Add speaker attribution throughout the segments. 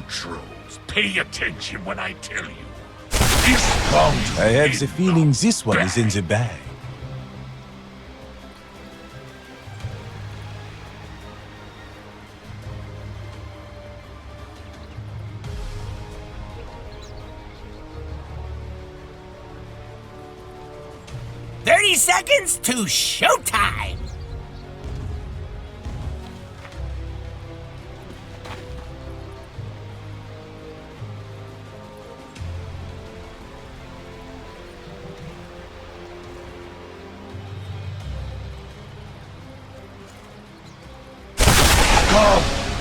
Speaker 1: trolls, pay attention when I tell you. This bounty
Speaker 2: I have
Speaker 1: is
Speaker 2: the feeling
Speaker 1: not
Speaker 2: this one is in
Speaker 1: bad.
Speaker 2: the bag.
Speaker 3: Seconds to showtime!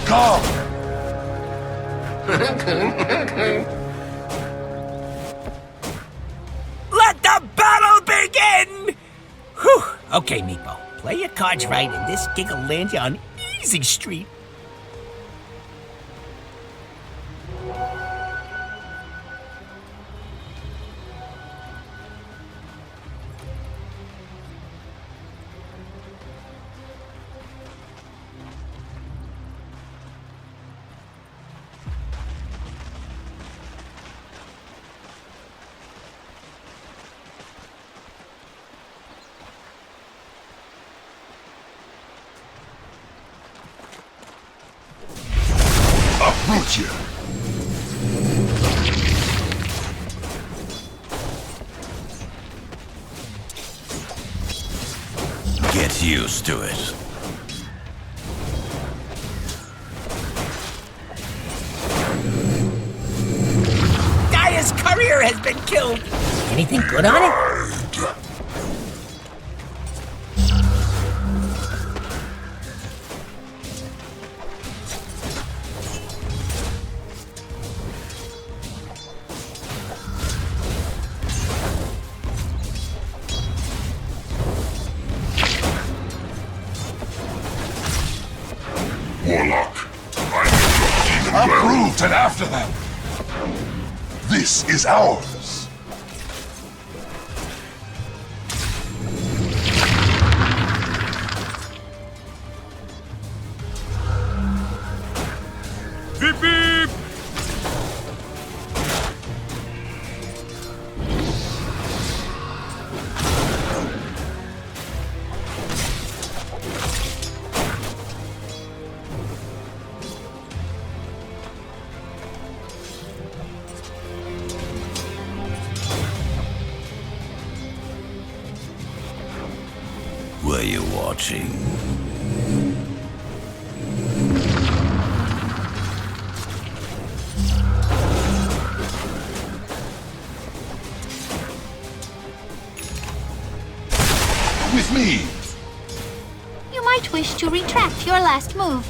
Speaker 1: Come!
Speaker 3: Let the battle begin! Whew. Okay, Meepo, play your cards right and this gig will land you on easy street.
Speaker 1: Uproot you!
Speaker 4: Get used to it.
Speaker 3: Dyer's courier has been killed. Anything good on it?
Speaker 1: Warlock, uproot and after them! This is ours! Beep beep!
Speaker 4: Were you watching?
Speaker 1: With me!
Speaker 5: You might wish to retract your last move.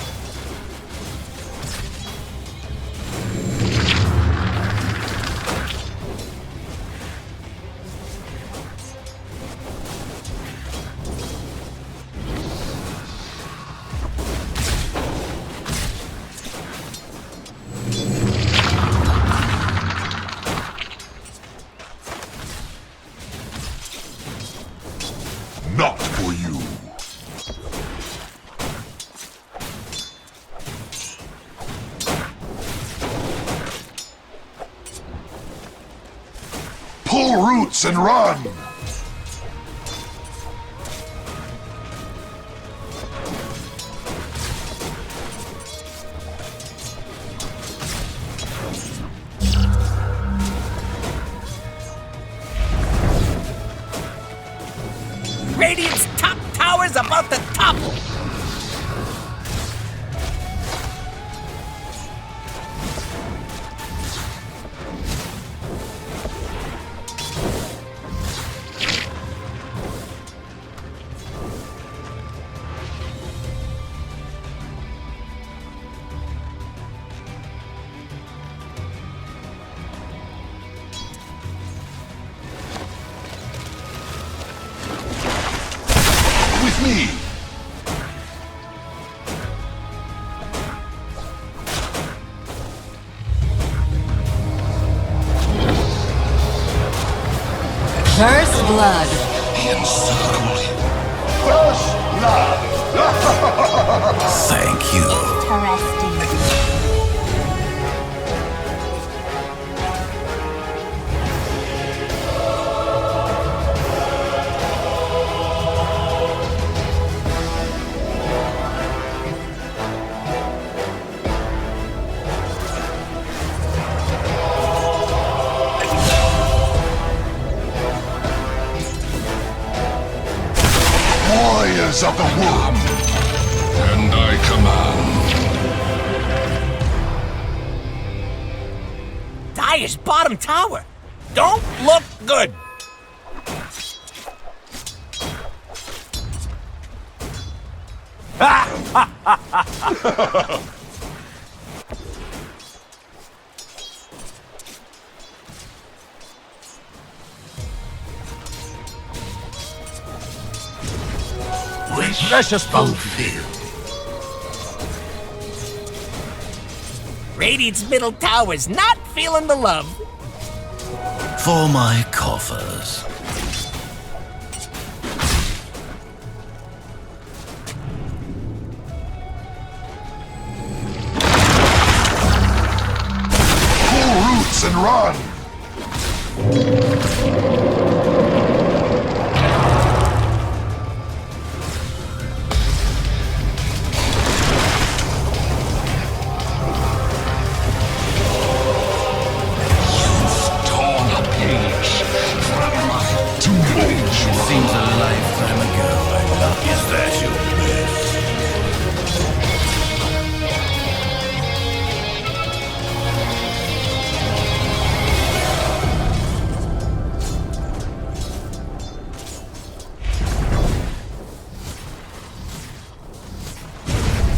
Speaker 1: Not for you. Pull roots and run!
Speaker 3: Radiant's top tower's about to topple.
Speaker 1: With me!
Speaker 6: First blood.
Speaker 1: First blood!
Speaker 4: Thank you.
Speaker 5: Interesting.
Speaker 1: powers of the womb. And I command.
Speaker 3: Dire's bottom tower. Don't look good.
Speaker 1: Wish precious fulfilled.
Speaker 3: Radiant's middle tower's not feeling the love.
Speaker 4: For my coffers.
Speaker 1: Pull roots and run.
Speaker 4: Seems a lifetime ago. Is that your best?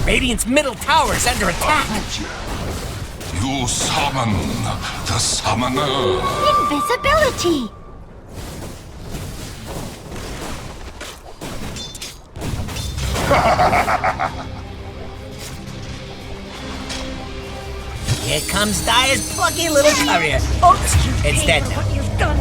Speaker 3: Radiant's middle tower's under attack.
Speaker 1: You summon the summoner.
Speaker 5: Invisibility!
Speaker 3: Here comes Dire's plucky little courier. Oops, it's dead now.
Speaker 2: What you've done.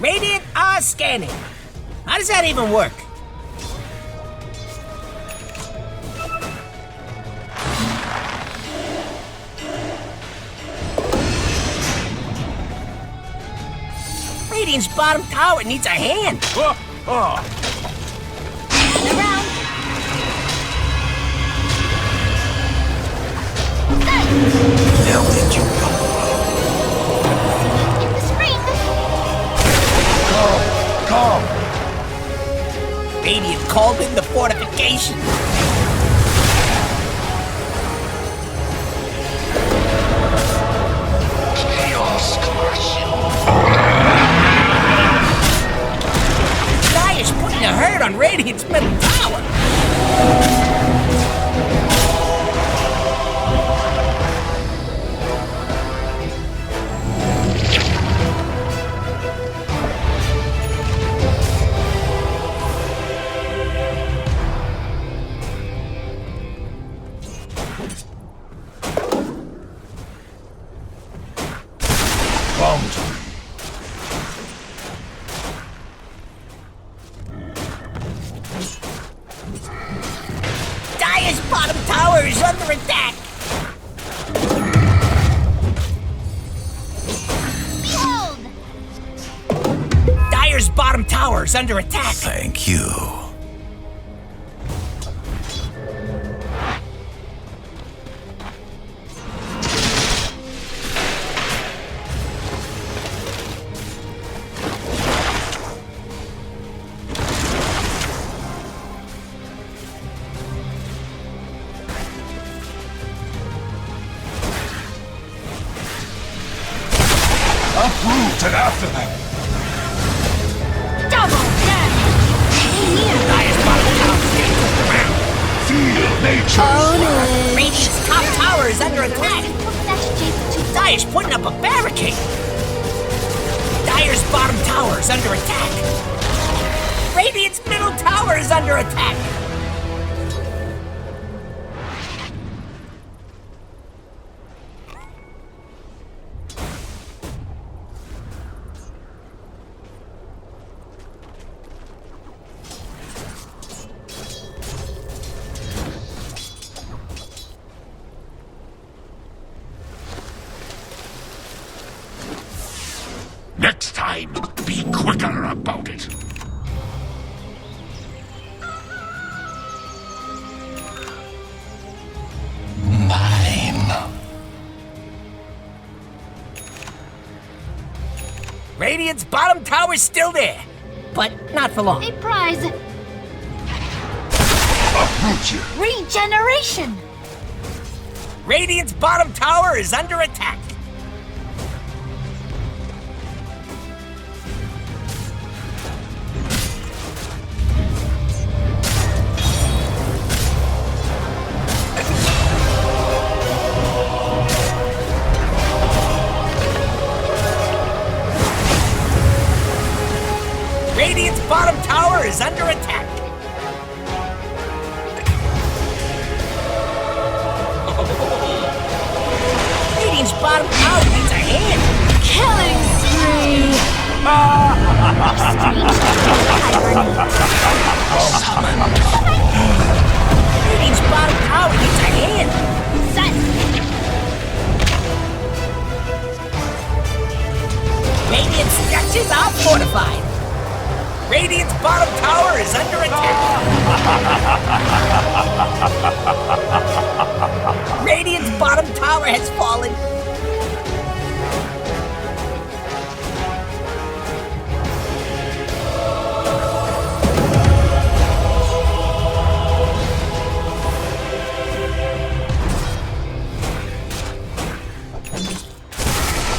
Speaker 3: Radiant are scanning. How does that even work? Radiant's bottom tower needs a hand.
Speaker 5: Around.
Speaker 4: Now did you go?
Speaker 5: In the spring.
Speaker 1: Come.
Speaker 3: Radiant called in the fortification.
Speaker 1: Chaos crush.
Speaker 3: Dire's putting a hurt on Radiant's middle tower. Dire's bottom tower is under attack.
Speaker 5: Behold!
Speaker 3: Dire's bottom tower is under attack.
Speaker 4: Thank you.
Speaker 1: Uproot and after them.
Speaker 5: Double damage!
Speaker 3: Dire's bottom tower is getting pushed around.
Speaker 1: Feel nature.
Speaker 3: Radiant's top tower is under attack.
Speaker 5: That's just
Speaker 3: Dire's putting up a barricade. Dire's bottom tower is under attack. Radiant's middle tower is under attack.
Speaker 1: Next time, be quicker about it.
Speaker 4: Mine.
Speaker 3: Radiant's bottom tower's still there, but not for long.
Speaker 5: A prize.
Speaker 1: Uproot you.
Speaker 5: Regeneration.
Speaker 3: Radiant's bottom tower is under attack. Radiant's bottom tower is under attack. Radiant's bottom tower needs a hand.
Speaker 6: Killing spree.
Speaker 3: Radiant's bottom tower needs a hand.
Speaker 5: Sun.
Speaker 3: Radiant structures are fortified. Radiant's bottom tower is under attack. Radiant's bottom tower has fallen.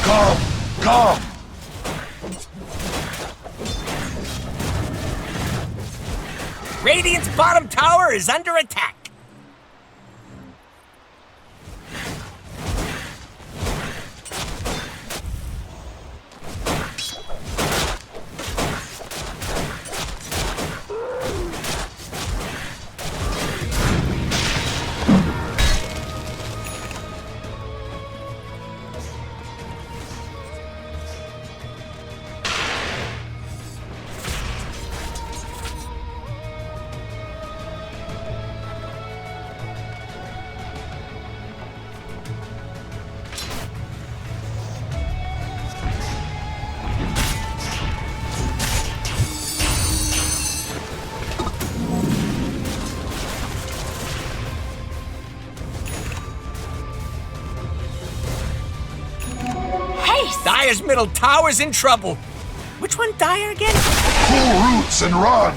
Speaker 1: Come, come.
Speaker 3: Radiant's bottom tower is under attack. Dire's middle tower's in trouble. Which one, Dire again?
Speaker 1: Pull roots and run.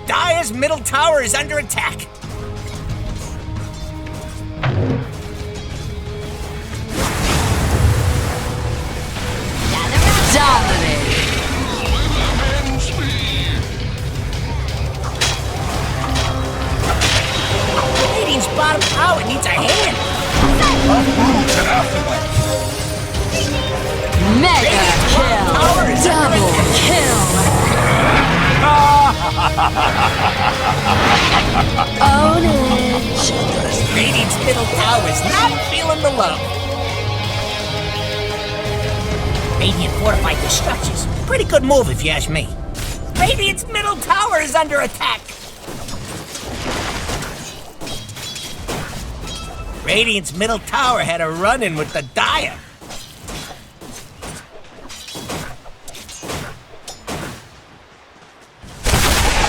Speaker 3: Dire's middle tower is under attack.
Speaker 6: Dominating.
Speaker 3: Radiant's bottom tower needs a hand.
Speaker 1: Uproot and afterlife.
Speaker 6: Mega kill.
Speaker 3: Tower is under
Speaker 6: Double
Speaker 3: attack.
Speaker 6: kill. Own it.
Speaker 3: Radiant's middle tower's not feeling the love. Radiant fortified the structures. Pretty good move if you ask me. Radiant's middle tower is under attack. Radiant's middle tower had a run-in with the Dire.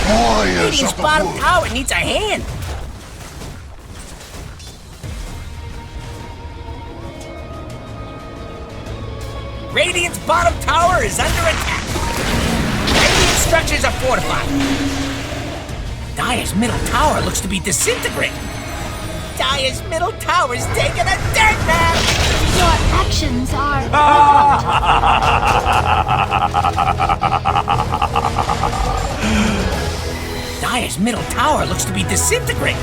Speaker 1: Warriors
Speaker 3: Radiant's
Speaker 1: of the
Speaker 3: bottom
Speaker 1: wood.
Speaker 3: tower needs a hand. Radiant's bottom tower is under attack. Radiant structures are fortified. Dire's middle tower looks to be disintegrating. Dire's middle tower's taking a dirt nap!
Speaker 5: Your actions are.
Speaker 3: Dire's middle tower looks to be disintegrating.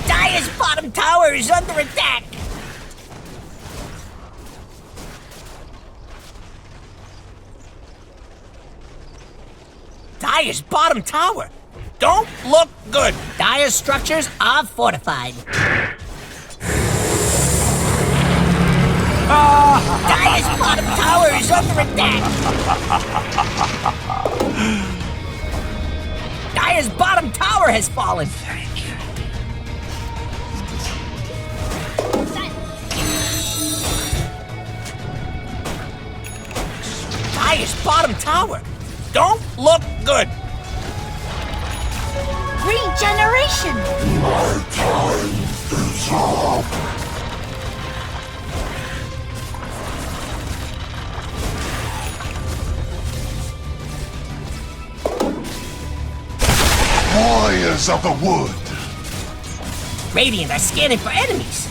Speaker 3: Dire's bottom tower is under attack! Dire's bottom tower! Don't look good! Dire's structures are fortified. Dire's bottom tower is under attack! Dire's bottom tower has fallen! Dire's bottom tower! Don't look good!
Speaker 5: Regeneration!
Speaker 1: My time is up. Warriors of the wood!
Speaker 3: Radiant are scanning for enemies!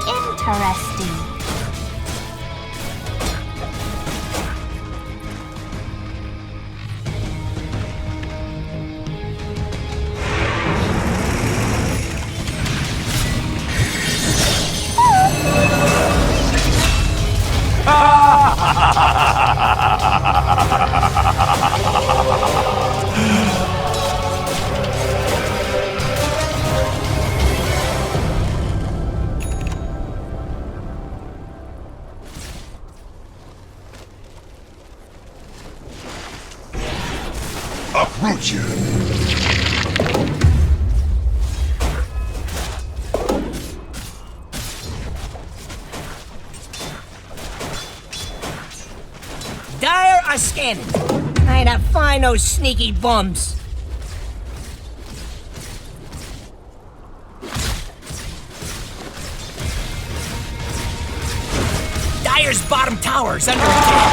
Speaker 5: Interesting.
Speaker 1: Uproot you!
Speaker 3: Dire are scanning. I ain't find those sneaky bums. Dire's bottom tower's under attack.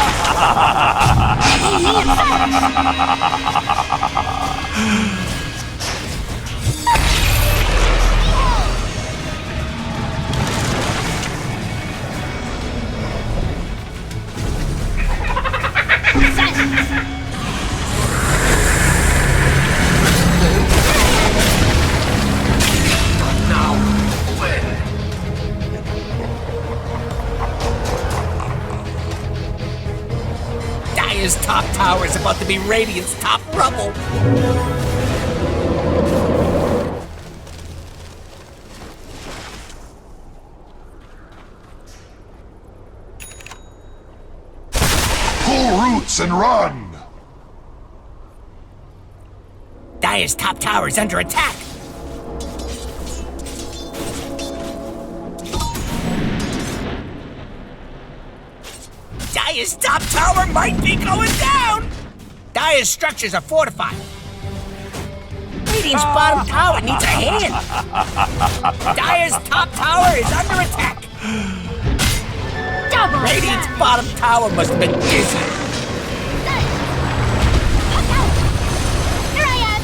Speaker 3: Dire's top tower is about to be Radiant's top rubble.
Speaker 1: Pull roots and run!
Speaker 3: Dire's top tower is under attack. Dire's top tower might be going down! Dire's structures are fortified. Radiant's bottom tower needs a hand. Dire's top tower is under attack.
Speaker 5: Double
Speaker 3: Radiant's
Speaker 5: attack.
Speaker 3: bottom tower must have been busy.
Speaker 5: Look out! Here I am!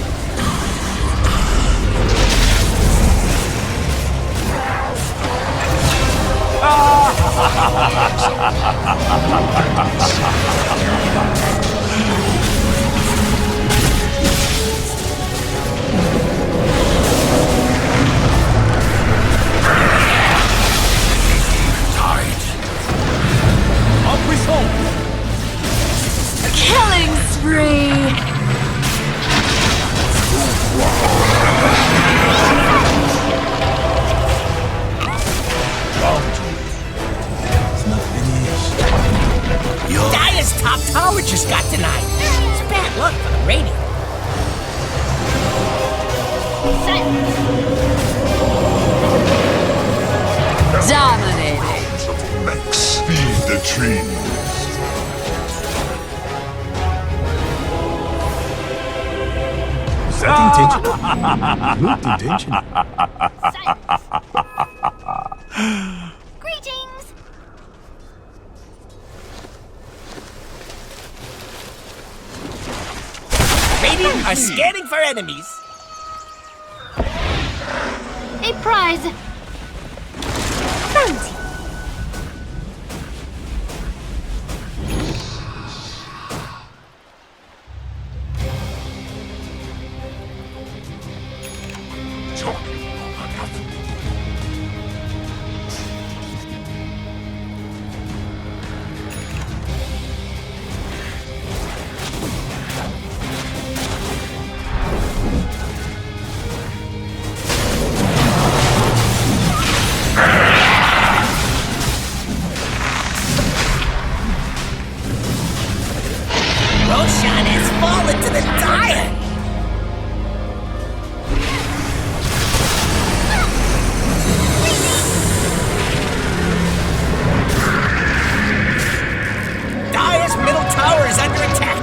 Speaker 6: Dominating.
Speaker 1: Max, feed the trees.
Speaker 2: Is that intentional? Looked intentional.
Speaker 5: Greetings!
Speaker 3: Radiant are scanning for enemies.
Speaker 5: A prize! Bounty!
Speaker 1: Talking enough.
Speaker 3: Roshan has fallen to the dire. Dire's middle tower is under attack.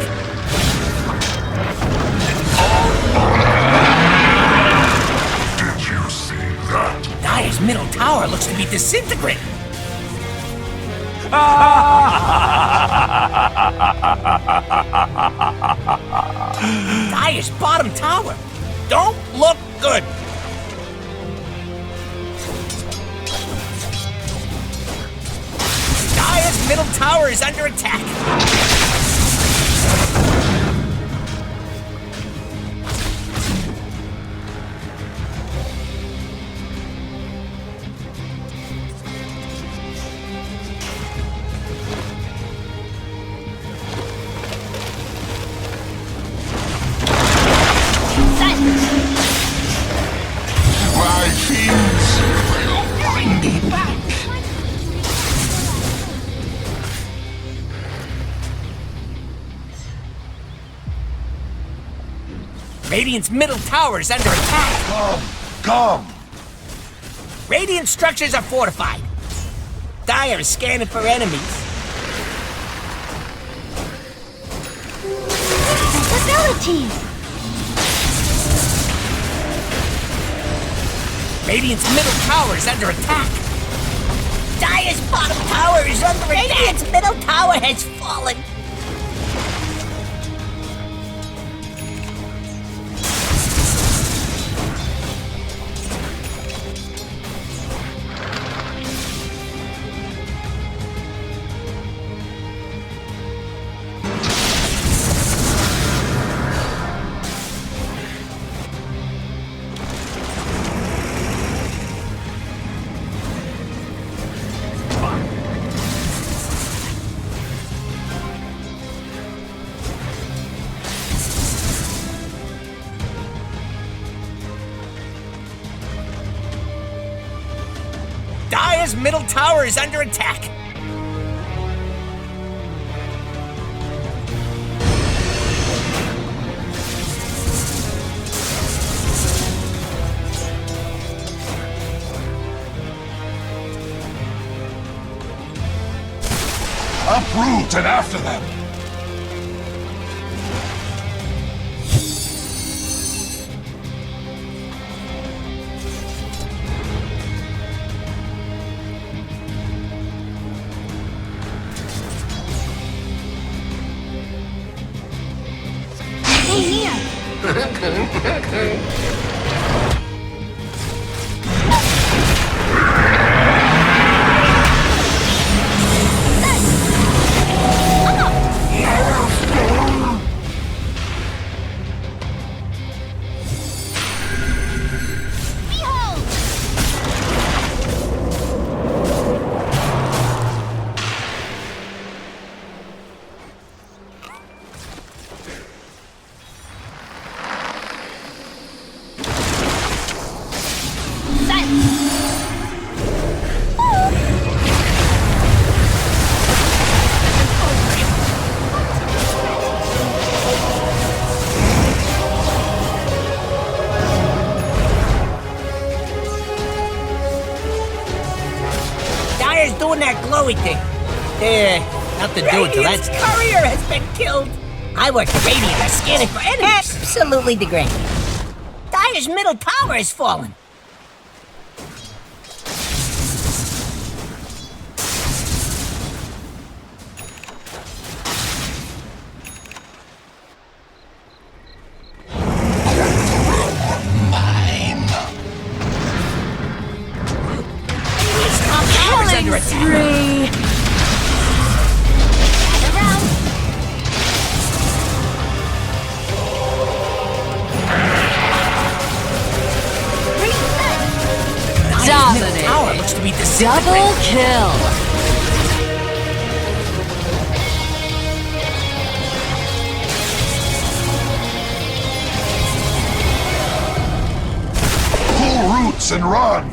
Speaker 1: Did you see that?
Speaker 3: Dire's middle tower looks to be disintegrating. Dire's bottom tower don't look good. Dire's middle tower is under attack.
Speaker 1: My fiends will bring me back.
Speaker 3: Radiant's middle tower is under attack.
Speaker 1: Come.
Speaker 3: Radiant structures are fortified. Dire is scanning for enemies.
Speaker 5: Abilities!
Speaker 3: Radiant's middle tower is under attack. Dire's bottom tower is under attack. Radiant's middle tower has fallen. Dire's middle tower is under attack.
Speaker 1: Uproot and after them.
Speaker 3: doing that glowy thing? Nothing doing till that's... courier has been killed! I work the radiator scanning for enemies. Absolutely degraded. Dire's middle tower has fallen.
Speaker 6: Killing spree! Dominating.
Speaker 3: Tower looks to be
Speaker 6: Double kill.
Speaker 1: Pull roots and run!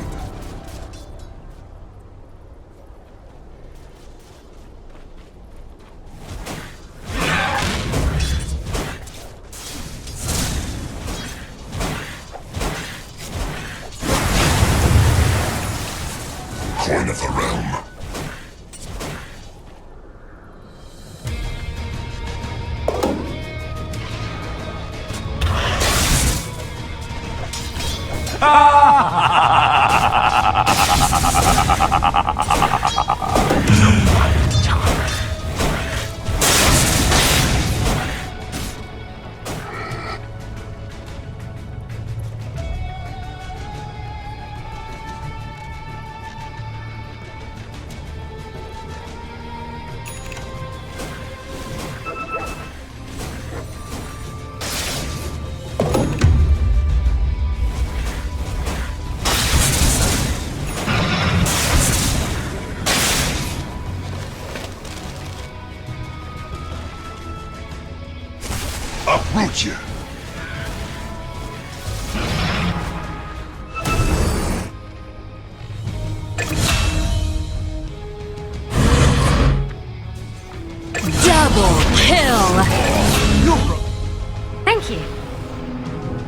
Speaker 1: Coin of the realm. Uproot you!
Speaker 6: Double kill.
Speaker 5: Thank you.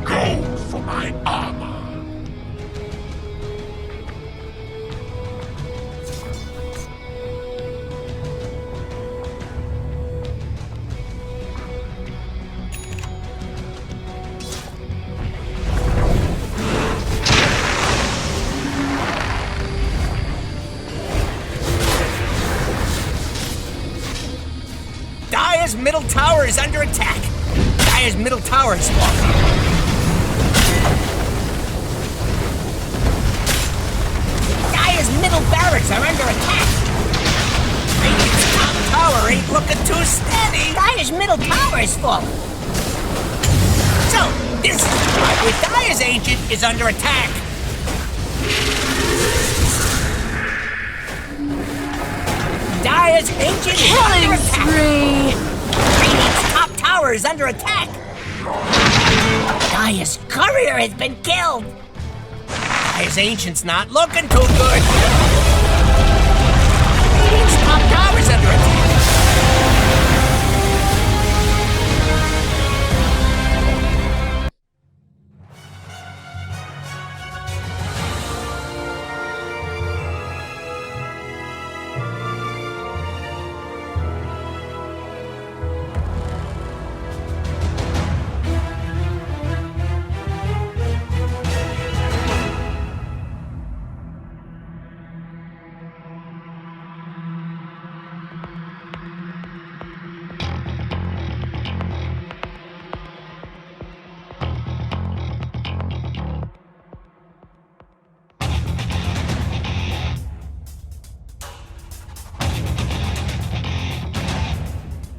Speaker 1: Go for my armor!
Speaker 3: Dire's middle tower is under attack. Dire's middle tower is falling. Dire's middle barracks are under attack. Radiant's top tower ain't looking too steady. Dire's middle tower is falling. So, this is why Dire's ancient is under attack. Dire's ancient is under
Speaker 6: Killing
Speaker 3: attack.
Speaker 6: spree.
Speaker 3: Radiant's top tower is under attack. Dire's courier has been killed. Dire's ancient's not looking too good. Radiant's top tower